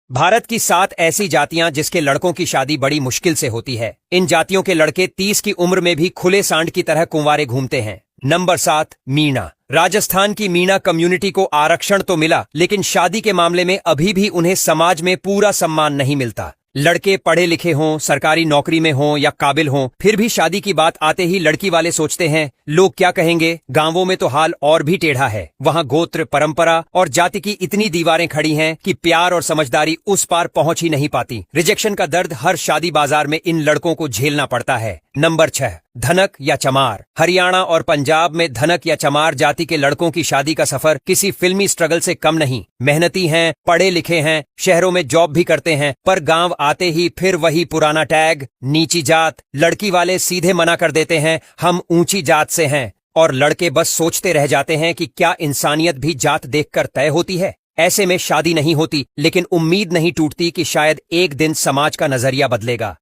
भारत की 7 ऐसी जातियां जिसके लड़कों की शादी बड़ी मुश्किल से होती है। इन जातियों के लड़के 30 की उम्र में भी खुले सांड की तरह कुंवारे घूमते हैं। नंबर 7, मीणा। राजस्थान की मीणा कम्युनिटी को आरक्षण तो मिला, लेकिन शादी के मामले में अभी भी उन्हें समाज में पूरा सम्मान नहीं मिलता। लड़के पढ़े लिखे हों, सरकारी नौकरी में हों या काबिल हों, फिर भी शादी की बात आते ही लड़की वाले सोचते हैं लोग क्या कहेंगे। गांवों में तो हाल और भी टेढ़ा है। वहां गोत्र, परंपरा और जाति की इतनी दीवारें खड़ी हैं कि प्यार और समझदारी उस पार पहुंच ही नहीं पाती। रिजेक्शन का दर्द हर शादी बाजार में इन लड़कों को झेलना पड़ता है। नंबर 6, धनक या चमार। हरियाणा और पंजाब में धनक या चमार जाति के लड़कों की शादी का सफर किसी फिल्मी स्ट्रगल से कम नहीं। मेहनती हैं, पढ़े लिखे हैं, शहरों में जॉब भी करते हैं, पर गांव आते ही फिर वही पुराना टैग, नीची जात। लड़की वाले सीधे मना कर देते हैं, हम ऊंची जात से हैं, और लड़के बस सोचते रह जाते हैं कि क्या इंसानियत भी जात देखकर तय होती है। ऐसे में शादी नहीं होती, लेकिन उम्मीद नहीं टूटती कि शायद एक दिन समाज का नजरिया बदलेगा।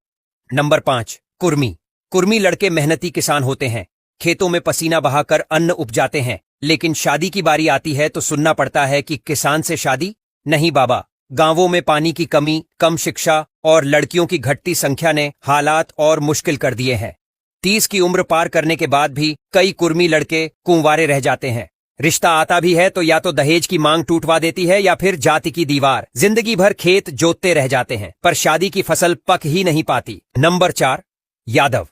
नंबर 5, कुर्मी। कुर्मी लड़के मेहनती किसान होते हैं, खेतों में पसीना बहाकर अन्न उपजाते हैं, लेकिन शादी की बारी आती है तो सुनना पड़ता है कि किसान से शादी नहीं बाबा। गांवों में पानी की कमी, कम शिक्षा और लड़कियों की घटती संख्या ने हालात और मुश्किल कर दिए हैं। 30 की उम्र पार करने के बाद भी कई कुर्मी लड़के कुंवारे रह जाते हैं। रिश्ता आता भी है तो या तो दहेज की मांग टूटवा देती है या फिर जाति की दीवार। जिंदगी भर खेत जोतते रह जाते हैं, पर शादी की फसल पक ही नहीं पाती। नंबर 4, यादव।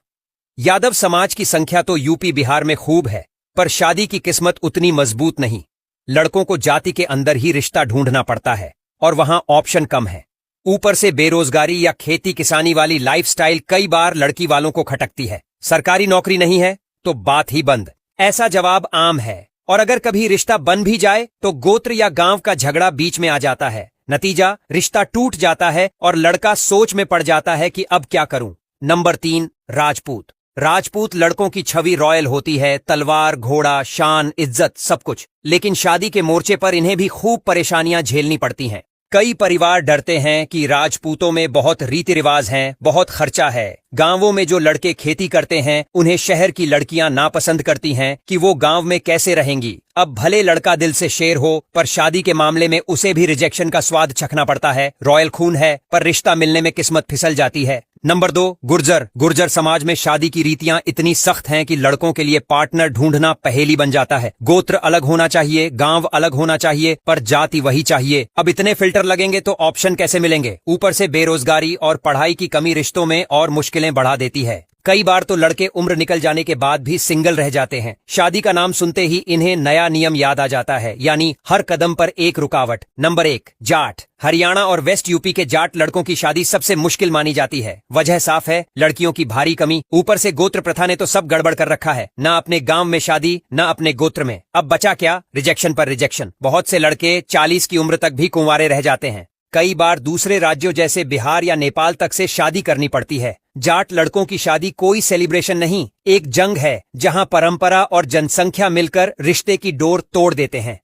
यादव समाज की संख्या तो यूपी बिहार में खूब है, पर शादी की किस्मत उतनी मजबूत नहीं। लड़कों को जाति के अंदर ही रिश्ता ढूंढना पड़ता है और वहां ऑप्शन कम है। ऊपर से बेरोजगारी या खेती किसानी वाली लाइफस्टाइल कई बार लड़की वालों को खटकती है। सरकारी नौकरी नहीं है तो बात ही बंद, ऐसा जवाब आम है। और अगर कभी रिश्ता बन भी जाए तो गोत्र या गांव का झगड़ा बीच में आ जाता है। नतीजा, रिश्ता टूट जाता है और लड़का सोच में पड़ जाता है कि अब क्या करूं। नंबर 3, राजपूत। राजपूत लड़कों की छवि रॉयल होती है, तलवार, घोड़ा, शान, इज्जत, सब कुछ। लेकिन शादी के मोर्चे पर इन्हें भी खूब परेशानियां झेलनी पड़ती हैं। कई परिवार डरते हैं कि राजपूतों में बहुत रीति रिवाज हैं, बहुत खर्चा है। गांवों में जो लड़के खेती करते हैं उन्हें शहर की लड़कियां नापसंद करती हैं कि वो गांव में कैसे रहेंगी। अब भले लड़का दिल से शेर हो, पर शादी के मामले में उसे भी रिजेक्शन का स्वाद चखना पड़ता है। रॉयल खून है, पर रिश्ता मिलने में किस्मत फिसल जाती है। नंबर 2, गुर्जर। गुर्जर समाज में शादी की रीतियां इतनी सख्त हैं कि लड़कों के लिए पार्टनर ढूंढना पहेली बन जाता है। गोत्र अलग होना चाहिए, गांव अलग होना चाहिए, पर जाति वही चाहिए। अब इतने फिल्टर लगेंगे तो ऑप्शन कैसे मिलेंगे। ऊपर से बेरोजगारी और पढ़ाई की कमी रिश्तों में और मुश्किलें बढ़ा देती है। कई बार तो लड़के उम्र निकल जाने के बाद भी सिंगल रह जाते हैं। शादी का नाम सुनते ही इन्हें नया नियम याद आ जाता है, यानी हर कदम पर एक रुकावट। नंबर 1, जाट। हरियाणा और वेस्ट यूपी के जाट लड़कों की शादी सबसे मुश्किल मानी जाती है। वजह साफ है, लड़कियों की भारी कमी। ऊपर से गोत्र प्रथा ने तो सब गड़बड़ कर रखा है, न अपने गांव में शादी, न अपने गोत्र में। अब बचा क्या, रिजेक्शन पर रिजेक्शन। बहुत से लड़के 40 की उम्र तक भी कुंवारे रह जाते हैं। कई बार दूसरे राज्यों जैसे बिहार या नेपाल तक से शादी करनी पड़ती है। जाट लड़कों की शादी कोई सेलिब्रेशन नहीं, एक जंग है जहां परंपरा और जनसंख्या मिलकर रिश्ते की डोर तोड़ देते हैं।